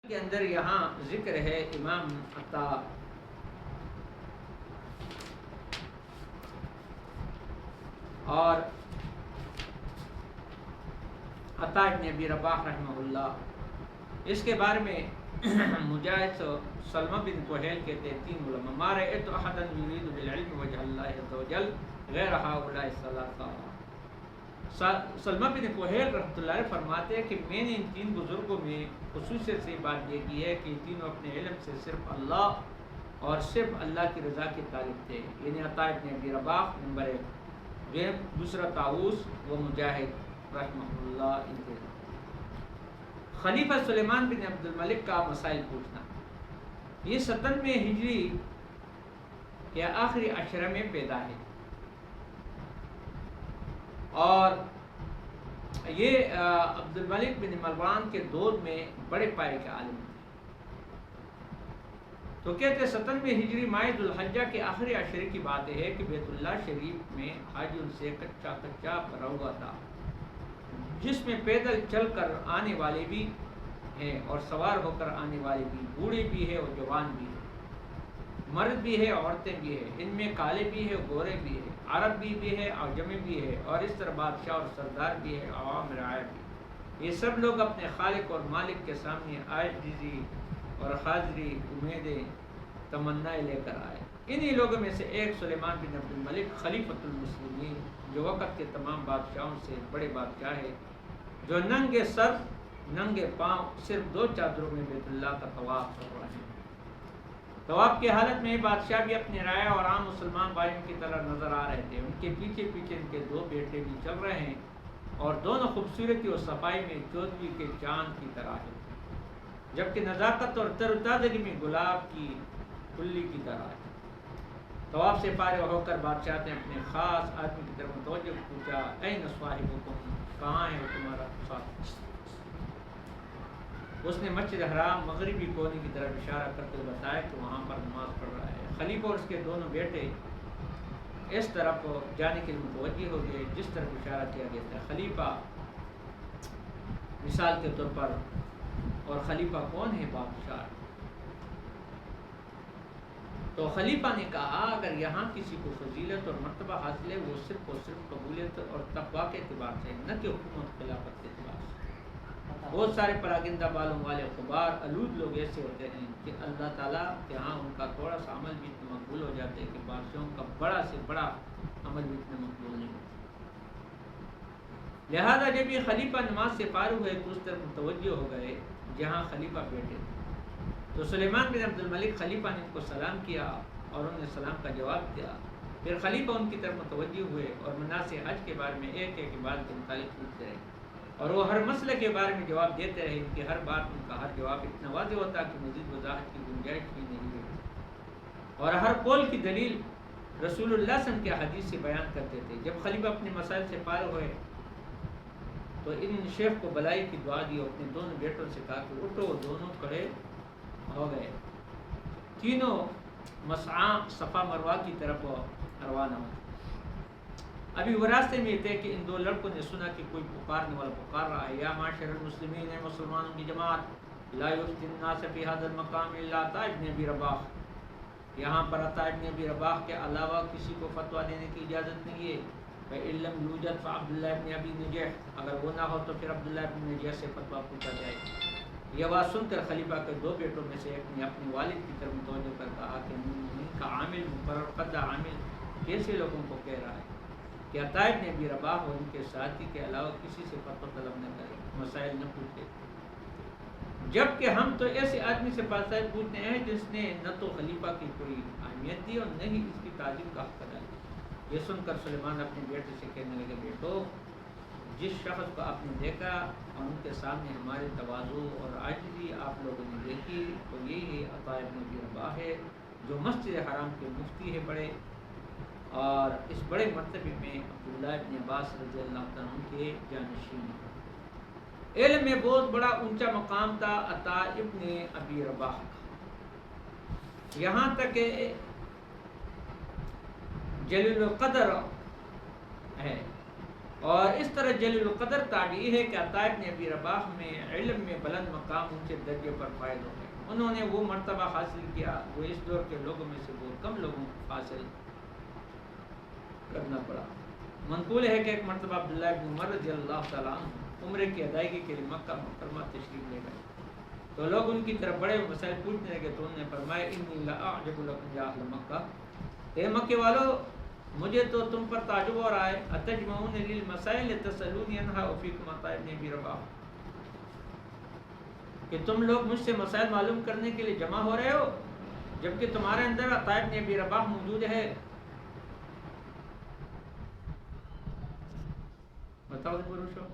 کے اندر یہاں ذکر ہے امام عطا اور عطا ابن ابی رباح رحمہ اللہ، اس کے بارے میں مجاہد سلمہ بن کوہیل کہتے ہیں تین علماء ما رأیت احدا یرید بالعلم وجہ اللہ عز وجل غیر ہؤلاء الثلاثہ۔ سلمہ بن کوہیل رحمۃ اللہ علیہ فرماتے ہیں کہ میں نے ان تین بزرگوں میں خصوصیت سے بات یہ کی ہے کہ یہ تینوں اپنے علم سے صرف اللہ اور صرف اللہ کی رضا کے طالب تھے، یعنی عطا ابن ابی رباح نمبر ایک، دوسرا طاؤوس و مجاہد رحمہ اللہ۔ ان کے خلیفہ سلیمان بن عبد الملک کا مسائل پوچھنا، یہ 97 ہجری کے آخری عشرہ میں پیدا ہے اور یہ عبد الملک بن مروان کے دور میں بڑے پائے کے عالم تھے۔ تو کہتے 97 ہجری ماہ ذوالحجہ کے آخری عشرے کی بات ہے کہ بیت اللہ شریف میں حاجی ان سے کچا بھرا ہوا تھا، جس میں پیدل چل کر آنے والے بھی ہیں اور سوار ہو کر آنے والے بھی، بوڑھے بھی ہیں اور جوان بھی ہیں، مرد بھی ہے عورتیں بھی ہیں، ان میں کالے بھی ہیں گورے بھی ہیں، عرب بھی ہے عجمی بھی ہے، اور اس طرح بادشاہ اور سردار بھی ہے، عوام رعایا بھی۔ یہ سب لوگ اپنے خالق اور مالک کے سامنے عاجزی اور حاضری امیدیں تمنائیں لے کر آئے۔ انہی لوگوں میں سے ایک سلیمان بن عبد الملک خلیفۃ المسلمین، جو وقت کے تمام بادشاہوں سے بڑے بادشاہ ہے، جو ننگے سر ننگے پاؤں صرف 2 چادروں میں بیت اللہ کا طواف کر رہے ہیں۔ طواف کی حالت میں بادشاہ بھی اپنے رعایا اور عام مسلمان بھائیوں کی طرح نظر آ رہے تھے۔ ان کے پیچھے پیچھے ان کے 2 بیٹے بھی چل رہے ہیں اور دونوں خوبصورتی اور صفائی میں چودھویں کے چاند کی طرح ہے، جبکہ نزاکت اور تر و تازگی میں گلاب کی کلی کی طرح ہے۔ طواف سے فارغ ہو کر بادشاہ نے اپنے خاص آدمی کی طرف متوجہ پوچھا، این صاحبکم، کہاں ہے تمہارا ساتھ؟ اس نے مسجد حرام مغربی کونے کی طرف اشارہ کرتے ہوئے بتایا کہ وہاں پر نماز پڑھ رہا ہے۔ خلیفہ اور اس کے دونوں بیٹے اس طرف جانے کے لیے متوجہ ہو گئے جس طرف اشارہ کیا گیا تھا۔ خلیفہ مثال کے طور پر، اور خلیفہ کون ہے؟ بادشاہ۔ تو خلیفہ نے کہا اگر یہاں کسی کو فضیلت اور مرتبہ حاصل ہے وہ صرف اور صرف قبولیت اور تقویٰ کے اعتبار سے، نہ کہ حکومت خلافت کے اعتبار سے۔ بہت سارے پراگندہ بالوں والے غبار آلود لوگ ایسے ہوتے ہیں کہ اللہ تعالیٰ کے ہاں ان کا تھوڑا سا عمل بھی اتنا مقبول ہو جاتا ہے کہ بادشاہوں کا بڑا سے بڑا عمل بھی اتنا مقبول نہیں ہوتا۔ لہذا جب یہ خلیفہ نماز سے فارغ ہوئے تو اس طرف متوجہ ہو گئے جہاں خلیفہ بیٹھے تھے۔ تو سلیمان بن عبد الملک خلیفہ نے ان کو سلام کیا اور انہوں نے سلام کا جواب دیا۔ پھر خلیفہ ان کی طرف متوجہ ہوئے اور مناسک حج کے بارے میں ایک ایک بات کے متعلق پوچھتے رہے، اور وہ ہر مسئلے کے بارے میں جواب دیتے رہے۔ ان کی ہر بات، ان کا ہر جواب اتنا واضح ہوتا کہ مزید وضاحت کی گنجائش ہی نہیں ہوتی، اور ہر قول کی دلیل رسول اللہ صلی اللہ علیہ وسلم کے حدیث سے بیان کرتے تھے۔ جب خلیفہ اپنے مسائل سے فارغ ہوئے تو ان شیخ کو بلائی کی دعا دی اور اپنے دونوں بیٹوں سے کہا کہ اٹھو۔ دونوں کھڑے ہو گئے، تینوں مسعی صفا مروہ کی طرف روانہ ہوئے۔ ابھی وہ راستے میں تھے کہ ان 2 لڑکوں نے سنا کہ کوئی پکارنے والا پکار رہا ہے، یا معاشر المسلمین، ہے مسلمانوں کی جماعت، لا یفتی الناس فی ھذا المقام الا عطاء ابن ابی رباح، یہاں پر عطاء ابن ابی رباح کے علاوہ کسی کو فتویٰ دینے کی اجازت نہیں ہے۔ فإن لم یوجد فعبداللہ ابن ابی نجیح، اگر وہ نہ ہو تو پھر عبداللہ ابن نجیح سے فتویٰ پوچھا جائے۔ یہ بات سن کر خلیفہ کے 2 بیٹوں میں سے ایک نے اپنے والد کی طرف متوجہ کر کہا کہ ان کا عامل مقرر کردہ عامل کیسے لوگوں کو کہہ رہا ہے کہ عطاء ابن ابی رباح اور ان کے ساتھی کے علاوہ کسی سے فتویٰ طلب نہ کرے، مسائل نہ پوچھے، جبکہ ہم تو ایسے آدمی سے مسائل پوچھتے ہیں جس نے نہ تو خلیفہ کی کوئی اہمیت دی اور نہ ہی اس کی تعظیم کا حق ادا کیا۔ یہ سن کر سلیمان اپنے بیٹے سے کہنے لگے، بیٹو، جس شخص کو آپ نے دیکھا اور ان کے سامنے ہمارے تواضع اور عاجزی آپ لوگوں نے دیکھی، تو یہی عطاء ابن ابی رباح ہے جو مسجد حرام کے مفتی ہے بڑے، اور اس بڑے مرتبے میں عبداللہ ابن عباس رضی اللہ عنہ کے جانشین ہیں۔ علم میں بہت بڑا اونچا مقام تھا عطاء ابن ابی رباح کا، یہاں تک کہ جلیل القدر ہے، اور اس طرح جلیل القدر تابعی ہے کہ عطا ابن ابی رباح میں علم میں بلند مقام ان کے درجے پر فائد ہو گئے. انہوں نے وہ مرتبہ حاصل کیا وہ اس دور کے لوگوں میں سے بہت کم لوگوں کو حاصل کرنا پڑا. منقول ہے کہ ایک مرتبہ عبداللہ ابن عمر رضی اللہ تعالیٰ عنہ عمرے کی ادائیگی کے لیے مکہ مکرمہ تشریف لے گئے تو لوگ ان کی طرف بڑے مسائل پوچھنے لگے تو انہوں نے فرمایا انی لاعجب لکم یا اہل مکہ، اے مکے والو مجھے تو تم پر تعجب ہو رہا ہے، اتجمعون للمسائل تسألونی عنہا وفیکم عطاء ابن ابی رباح، کہ تم لوگ مجھ سے مسائل معلوم کرنے کے لیے جمع ہو رہے ہو جبکہ تمہارے اندر عطاء ابن ابی رباح موجود ہے. بتاؤ پروشو